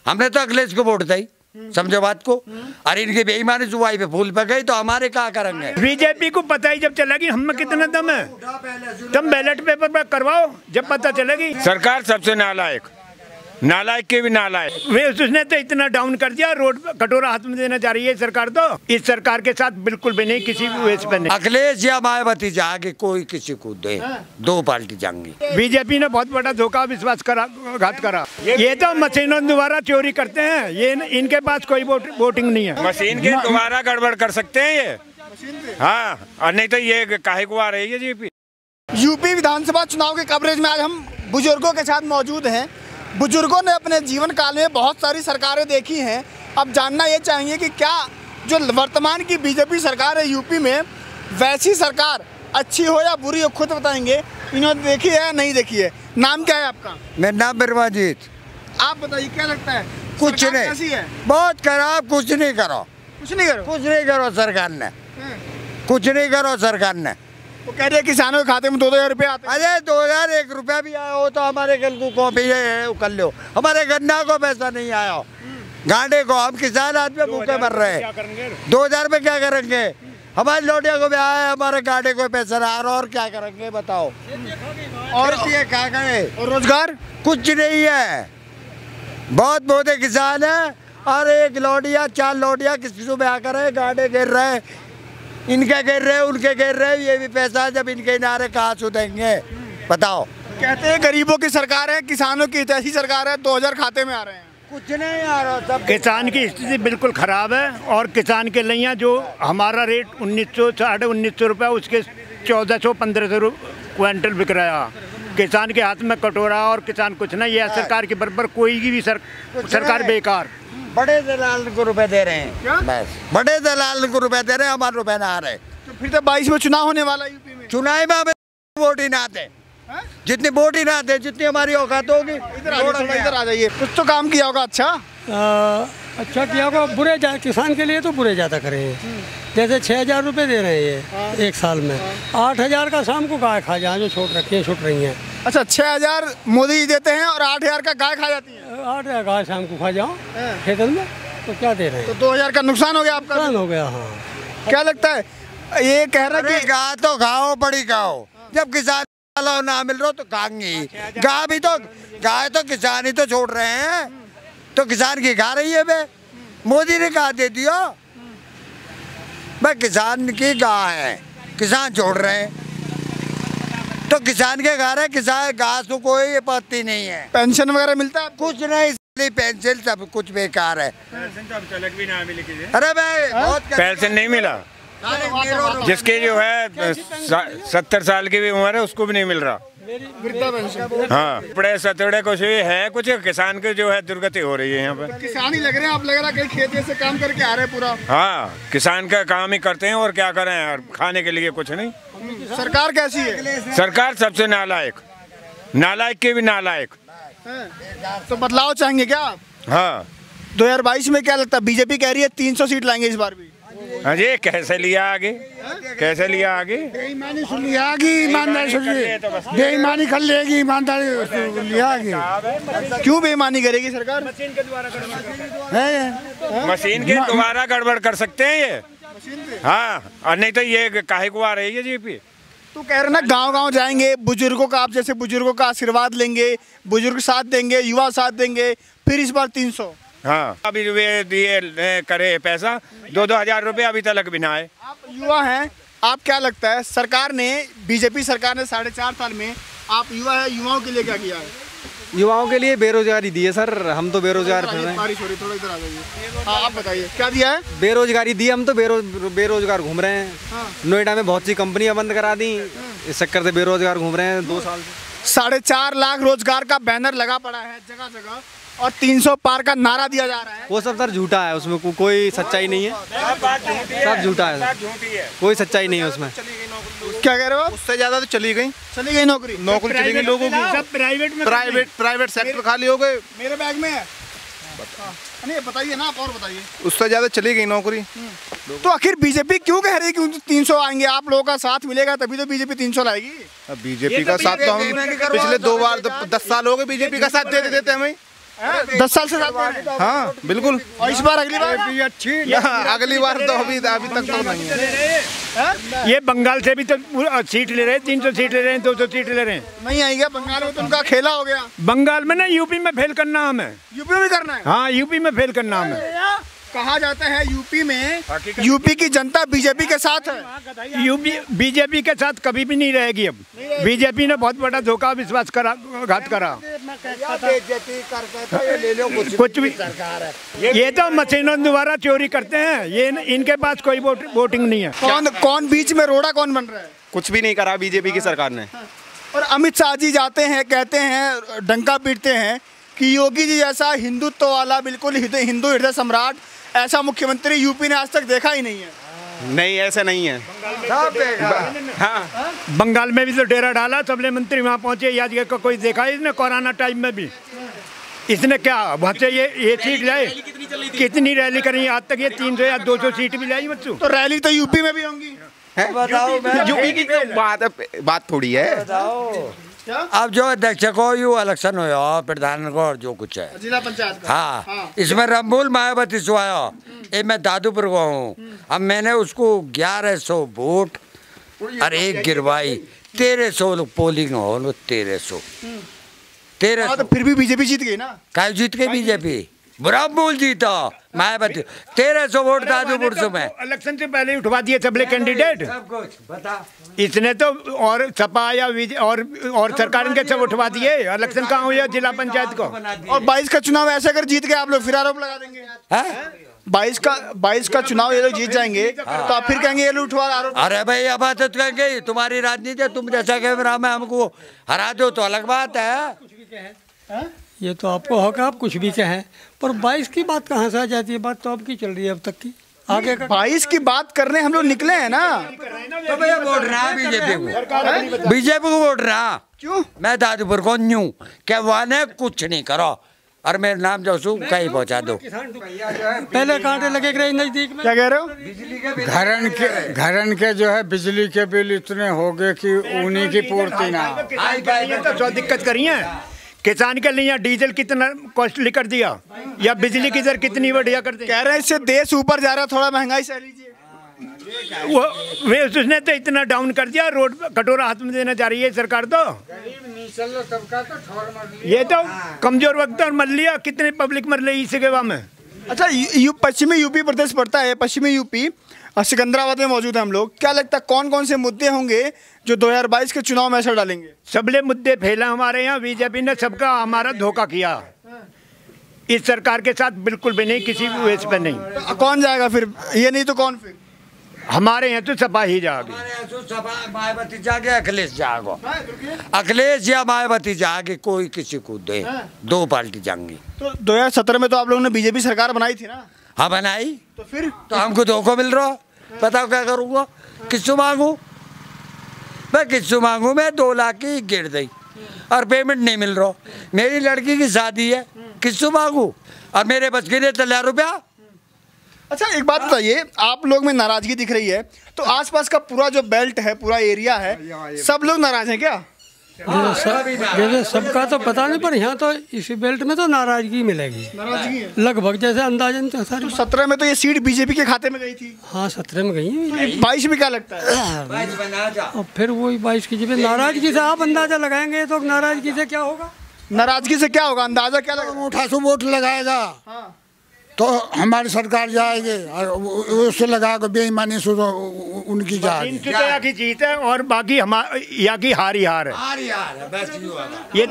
हमने तो अखिलेश को वोट दी, समझो बात को। अरे इनकी बेईमानी सुवाई पे फूल पे गई तो हमारे क्या करेंगे। बीजेपी को पता ही जब चलेगी हम में कितना दम है, तुम बैलेट पेपर पर करवाओ जब पता चलेगी। सरकार सबसे नालायक के भी नालायक। वे उसने तो इतना डाउन कर दिया, रोड कटोरा हाथ में देना चाह रही है सरकार। तो इस सरकार के साथ बिल्कुल भी नहीं, किसी भी वेस पे नहीं। अखिलेश या मायावती जाके कोई किसी को दे, दो पार्टी जाएंगी। बीजेपी ने बहुत बड़ा धोखा विश्वासघात करा। ये तो मशीनों द्वारा चोरी करते हैं, ये इनके पास कोई वोटिंग नहीं है। मशीन के द्वारा गड़बड़ कर सकते हैं ये, हाँ, और नहीं तो ये काहे को आ रही है जीपी। यूपी विधानसभा चुनाव के कवरेज में आज हम बुजुर्गों के साथ मौजूद हैं। बुजुर्गों ने अपने जीवन काल में बहुत सारी सरकारें देखी हैं। अब जानना ये चाहेंगे कि क्या जो वर्तमान की बीजेपी सरकार है यूपी में, वैसी सरकार अच्छी हो या बुरी हो, खुद बताएंगे। इन्होंने देखी है या नहीं देखी है। नाम क्या है आपका? मेरा नाम बिरवाजीत। आप बताइए क्या लगता है, कुछ नहीं, कैसी है? बहुत खराब। कुछ नहीं करो सरकार ने, कुछ नहीं करो सरकार ने। वो कह रही है किसानों के खाते में 2,000 रुपये आते हैं। अरे 2001 रुपया भी आया हो तो हमारे घर को कॉपी कर लो। हमारे गन्ना को पैसा नहीं आया हो, गांडे को। हम किसान आदमी भूखे मर रहे हैं। 2000 में क्या करेंगे? हमारी लोटिया को भी आया, हमारे गांडे को पैसा आ रहा, और क्या करेंगे बताओ। और क्या करें? और रोजगार कुछ नहीं है। बहुत मोटे किसान है और एक लोटिया 4 लोटिया किसी को ब्याह करे, गांडे गिर रहे, इनके गिर रहे, उनके गिर रहे। ये भी पैसा जब इनके नारे कहाँ से देंगे बताओ। कहते हैं गरीबों की सरकार है, किसानों की ऐसी सरकार है, 2000 खाते में आ रहे हैं। कुछ नहीं आ रहा। सब किसान की स्थिति बिल्कुल खराब है। और किसान के लिए जो हमारा रेट 1900 साढ़े 1900 रुपये, उसके 1400-1500 क्विंटल बिक रहा है। किसान के हाथ में कटोरा और किसान कुछ नहीं। यह सरकार के बराबर कोई भी सरकार बेकार। बड़े दलाल को रुपए दे रहे हैं, बस बड़े दलाल को रुपए दे रहे हैं, हमारे रुपए ना आ रहे। तो फिर तो 22 में चुनाव होने वाला यूपी में। चुनाव में हमें वोट ही ना दे, जितनी वोट ही ना दे, जितनी हमारी औकात होगी। इधर आ जाइए। कुछ तो काम किया होगा अच्छा किया होगा। बुरे किसान के लिए तो बुरे ज़्यादा करे हैं। जैसे 6,000 रुपये दे रहे हैं ये एक साल में, 8,000 का शाम को गाय खा जाए, जो छूट रही हैं। अच्छा, 6,000 मोदी जी देते हैं और 8,000 का गाय खा जाती है। 8,000 गाय शाम को खा जाओ खेतन में, तो क्या दे रहे हैं? तो 2,000 का नुकसान हो गया आपका। नुकसान हो गया। हाँ, क्या लगता है? ये कह रहा है कि गाय तो खाओ, बड़ी खाओ। जब किसान वाला ना मिल रहा तो खाएंगी। गाय तो किसान ही तो छोड़ रहे हैं, तो किसान की खा रही है बे। मोदी ने कहा दे दियो भाई, किसान की गाय है, किसान छोड़ रहे हैं तो किसान के खा रहे। किसान घास को कोई पत्ती नहीं है। पेंशन वगैरह मिलता है? कुछ नहीं, पेंशन सब कुछ बेकार है। अरे भाई बहुत पेंशन नहीं मिला। जिसके जो है 70 साल की भी उम्र है उसको भी नहीं मिल रहा वृद्धा पेंशन। हाँ, बड़े सतड़े कुछ है, कुछ किसान के जो है दुर्गति हो रही है यहाँ पे। किसान ही लग रहे हैं आप, लग रहा है कहीं खेती से काम करके आ रहे हैं पूरा। हाँ, किसान का काम ही करते हैं और क्या करें यार, खाने के लिए कुछ नहीं। सरकार कैसी है? सरकार सबसे नालायक के भी नालायक। तो बदलाव चाहेंगे क्या आप? हाँ। 2022 में क्या लगता है? बीजेपी कह रही है 300 सीट लाएंगे इस बार भी। हाँ जी, कैसे लिया आगे? बेईमानी सुन लिया आगे, ईमानदारी सुन ली, बेईमानी कर लेगी, ईमानदारी लिया आगे। क्यों बेईमानी करेगी सरकार? मशीन के द्वारा गड़बड़ कर सकते हैं ये, हाँ, और नहीं तो ये काहे को आ रही है जीपी। तो कह रहे ना गांव-गांव जाएंगे, बुजुर्गों का, आप जैसे बुजुर्गों का आशीर्वाद लेंगे, बुजुर्ग साथ देंगे, युवा साथ देंगे, फिर इस बार 300। हाँ, अभी वे दिए करे पैसा 2-2 हजार रुपये अभी तक भी ना आए। आप युवा हैं, आप क्या लगता है सरकार ने, बीजेपी सरकार ने 4.5 साल में, आप युवा है, युवाओं के लिए क्या किया है? युवाओं के लिए बेरोजगारी दी है सर। हम तो बेरोजगार थे। थोड़ा इधर आ जाइए। हाँ, आप बताइए क्या दिया है? बेरोजगारी दी, हम तो बेरोजगार घूम रहे हैं। हाँ। नोएडा में बहुत सी कंपनियां बंद करा दी, इस चक्कर से बेरोजगार घूम रहे हैं 2 साल से। 4.5 लाख रोजगार का बैनर लगा पड़ा है जगह जगह, और 300 पार का नारा दिया जा रहा है। वो सब सर झूठा है, उसमें कोई सच्चाई नहीं है, सब झूठा है, कोई सच्चाई नहीं है उसमें। क्या कह रहे हो? उससे ज्यादा तो चली गई नौकरी चली गई लोगों की। सब प्राइवेट सेक्टर खाली हो गए। मेरे बैग में है। नहीं बताइए ना, आप और बताइए। उससे ज्यादा चली गई नौकरी। तो आखिर बीजेपी क्यों कह रही है कि 300 आएंगे? आप लोगों का साथ मिलेगा तभी तो बीजेपी 300 लाएगी। बीजेपी का साथ तो हम पिछले 2 बार 10 साल हो गए बीजेपी का साथ देते हमें। 10 साल से साथ दे रहे हैं। हाँ बिल्कुल। और इस बार अगली बार अगली बार तो अभी तक तो नहीं है। ये बंगाल से भी तो सीट ले रहे हैं, 300 सीट ले रहे हैं, 200 सीट ले रहे हैं। नहीं आएगा बंगाल में, तो उनका खेला हो गया। बंगाल में ना, यूपी में फेल करना हमें। यूपी में करना है। हाँ, यूपी में फेल करना हमें। कहा जाता है यूपी की जनता बीजेपी के साथ है। यूपी बीजेपी के साथ कभी भी नहीं रहेगी। अब बीजेपी ने बहुत बड़ा धोखा विश्वासघात करा। कुछ भी ये तो मशीनों द्वारा चोरी करते हैं। ये इनके पास कोई वोटिंग नहीं है। कौन बीच में रोड़ा कौन बन रहा है? कुछ भी नहीं करा बीजेपी की सरकार ने। और अमित शाह जी जाते हैं, कहते हैं, डंका पीटते हैं कि योगी जी जैसा हिंदुत्व वाला, बिल्कुल हिंदू हृदय सम्राट, ऐसा मुख्यमंत्री यूपी ने आज तक देखा ही नहीं है। नहीं, ऐसा नहीं है। हाँ, बंगाल में भी तो डेरा डाला, सबले मंत्री वहाँ पहुँचे। याद का कोई देखा इसने? कोरोना टाइम में भी इसने क्या वहाँ से ये सीट लाए, कितनी रैली करी आज तक? ये 300 या 200 सीट भी लाई बच्चों। तो रैली तो यूपी में भी होंगी। यूपी की बात थोड़ी है। अब जो अध्यक्ष को यू इलेक्शन हो प्रधान को और जो कुछ है जिला पंचायत का। हाँ, इसमें रंबुल मायावती से आया। ये मैं दादूपुर को हूँ। अब मैंने उसको 1100 वोट और एक गिरवाई। 1300 लोग पोलिंग हो, 1300 तो फिर भी बीजेपी जीत गई ना। क्या जीत गई बीजेपी? रंबुल जीता मायावती। 1300 वोट दादूपुर से। मैं इलेक्शन से पहले उठवा दिए सबले कैंडिडेट। सब कुछ बता इसने तो। और सपा या और सरकार इनके सब उठवा दिए। इलेक्शन कहाँ हुआ? जिला पंचायत को। और 22 का चुनाव ऐसे अगर जीत गए आप लोग, फिर आरोप लगा देंगे। 22 का चुनाव ये लोग जीत जाएंगे तो आप फिर कहेंगे ये लोग उठवा आरोप। अरे भाई अब बात तो कहेंगे तुम्हारी राजनीति है, तुम जैसा कैमरा में हमको हरा दो तो अलग बात है। ये तो आपको हक है, आप कुछ भी कहें, पर 22 की बात कहाँ से आ जाती है? बात तो अब की चल रही है अब तक की। आगे का 22 की बात करने हम लोग निकले हैं ना। तो भैया वोट रहा बीजेपी को, बीजेपी को वोट रहा। क्यों? मैं दादूपुर को न्यू क्या वाने कुछ नहीं करो और मेरा नाम जो कहीं पहुंचा दो। पहले कांटे लगे रहे नजदीक में। क्या कह रहे हो? घरन के जो है बिजली के बिल इतने हो गए कि उन्हीं की पूर्ति ना। तो दिक्कत करी है किसान के लिए। डीजल कितना कॉस्टली कर दिया, या बिजली की दर कितनी बढ़िया कर दी। कह रहे हैं इससे देश ऊपर जा रहा है, थोड़ा महंगाई सह लीजिए। उसने तो इतना डाउन कर दिया, रोड कटोरा हाथ में देना चाह रही है सरकार। तो ये तो कमजोर वक्त और मर लिया। कितने पब्लिक मर रही इसके बाद में। अच्छा, पश्चिमी यूपी प्रदेश पड़ता है, पश्चिमी यूपी सिकंदराबाद में मौजूद है हम लोग। क्या लगता है कौन कौन से मुद्दे होंगे जो 2022 के चुनाव में असर डालेंगे? सबले मुद्दे फैला हमारे यहाँ। बीजेपी ने सबका हमारा धोखा किया। इस सरकार के साथ बिल्कुल भी नहीं, किसी भी वेस पे नहीं। तो कौन जाएगा फिर? ये नहीं तो कौन फिर? हमारे यहाँ तो सपा ही जाएगी। मायावती जागे, अखिलेश जागो। अखिलेश या मायावती जागे, कोई किसी को दे। 2 पार्टी जाएंगी। तो 2017 में तो आप लोगों ने बीजेपी सरकार बनाई थी ना। हाँ बनाई। तो फिर तो हमको धोखा मिल रहा। बताओ क्या करूँगा? किससे मांगू? मैं किससे मांगू? मैं 2 लाख की गिर दी और पेमेंट नहीं मिल रहा। मेरी लड़की की शादी है, किससे मांगू? और मेरे बच के लिए ₹1,000। अच्छा, एक बात बताइए, आप लोग में नाराजगी दिख रही है, तो आसपास का पूरा जो बेल्ट है, पूरा एरिया है, सब लोग नाराज हैं क्या? जैसे सबका तो पता नहीं, पर यहाँ तो इसी बेल्ट में तो नाराजगी मिलेगी। नाराजगी है लगभग, जैसे अंदाजन तो सारी। 17 में तो ये सीट बीजेपी के खाते में गई थी। हाँ, 17 में गई है। 22 में क्या लगता है? और फिर वही 22 की जब नाराजगी से आप अंदाजा लगाएंगे तो नाराजगी से क्या होगा? नाराजगी से क्या होगा? अंदाजा क्या लगा? 800 वोट लगाएगा तो हमारी सरकार जाएगी, और उससे लगा कर बेईमानी से उनकी जाएगी। यहाँ की जीत है और बाकी यहाँ की हार ही हार है। ये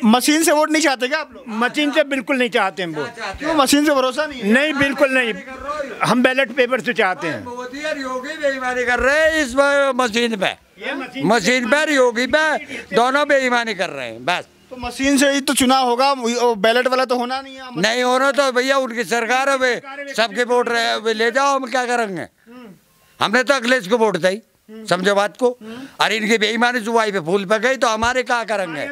मशीन से वोट नहीं चाहते क्या आप लोग? मशीन से बिल्कुल नहीं चाहते हम वोट। क्यों? मशीन से भरोसा नहीं है? नहीं, बिल्कुल नहीं। हम बैलेट पेपर से चाहते हैं। मोदी और योगी बेईमानी कर रहे हैं इस मशीन पे। मशीन पे योगी पे दोनों बेईमानी कर रहे हैं बस। तो मशीन से ही तो चुनाव होगा, बैलेट वाला तो होना नहीं है। नहीं होना तो भैया उनकी सरकार है, वे सबके वोट रहे, ले जाओ, हम क्या करेंगे? हमने तो अखिलेश को वोट दी, समझो बात को। अरे इनकी बेईमानी जुबाई पे फूल पे गई तो हमारे क्या करेंगे?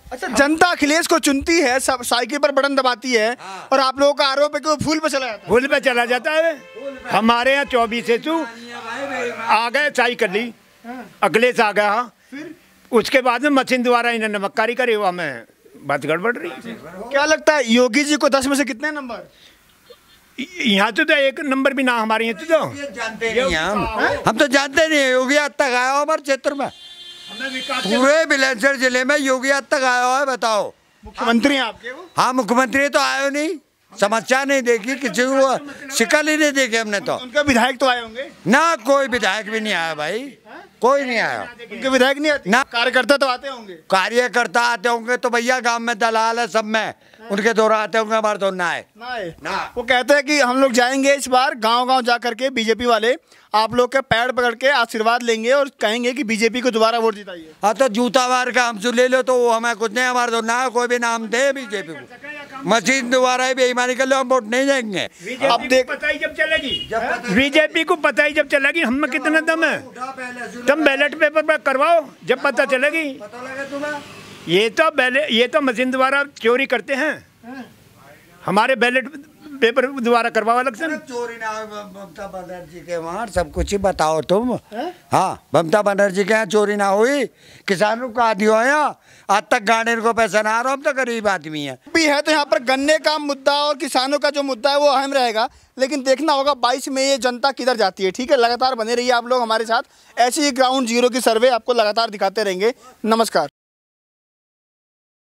अच्छा, जनता अखिलेश को चुनती है, सब साइकिल पर बटन दबाती है, और आप लोगों का आरोप है कि वो फूल पे चला जाता है। फूल पे चला जाता है। हमारे यहाँ 24 आ गए, चाय कर ली, अखिलेश आ गया। उसके बाद में मशीन द्वारा इन्होंने मक्कारी करी हुआ में बात गड़बड़ रही है। क्या लगता है योगी जी को 10 में से कितने नंबर? यहाँ तो एक नंबर भी ना हमारे यहाँ तो जानते नहीं हम तो जानते नहीं है। योगी आज तक आया हो हमारे क्षेत्र में, पूरे बुलंदशहर जिले में योगी आज तक आया हुआ है? बताओ। मुख्यमंत्री हैं आपके वो? हाँ, मुख्यमंत्री तो आयो नहीं, समस्या नहीं देखी, किसी को शिकल ही नहीं देखी हमने तो। उनके विधायक तो आए होंगे ना, कोई विधायक भी नहीं आया भाई, कोई नहीं आया। उनके विधायक नहीं आते ना, कार्यकर्ता तो आते होंगे। कार्यकर्ता आते होंगे तो भैया गांव में दलाल है सब में, उनके दौरा आते होंगे, हमारे तो ना है ना। वो कहते हैं कि हम लोग जाएंगे इस बार गांव-गांव जा करके, बीजेपी वाले आप लोग के पैर पकड़ के आशीर्वाद लेंगे और कहेंगे कि बीजेपी को दोबारा वोट जिताइए। हाँ, तो जूता मार का हमसे ले लो तो वो हमें कुछ नहीं, हमारे तो ना कोई भी नाम दे बीजेपी को। मशीन दोबारा ही बेईमानी कर लो, हम वोट नहीं देंगे। अब देख पता ही जब चलेगी, बीजेपी को पता ही जब चलेगी हम में कितना दम है, तुम बैलेट पेपर पर करवाओ जब पता चलेगी। ये तो मशीन द्वारा चोरी करते हैं, हमारे बैलेट पेपर द्वारा करवाओ इलेक्शन। चोरी ना हो ममता बनर्जी के वहाँ, सब कुछ ही बताओ तुम। हाँ, ममता बनर्जी के यहाँ चोरी ना हुई, किसानों को आदि हो यहाँ आज तक गाने को पैसा ना आ रहा, हम तो गरीब आदमी है भी है। तो यहाँ पर गन्ने का मुद्दा और किसानों का जो मुद्दा है वो अहम रहेगा, लेकिन देखना होगा 22 में ये जनता किधर जाती है। ठीक है, लगातार बने रहिए आप लोग हमारे साथ, ऐसी ही ग्राउंड जीरो की सर्वे आपको लगातार दिखाते रहेंगे। नमस्कार।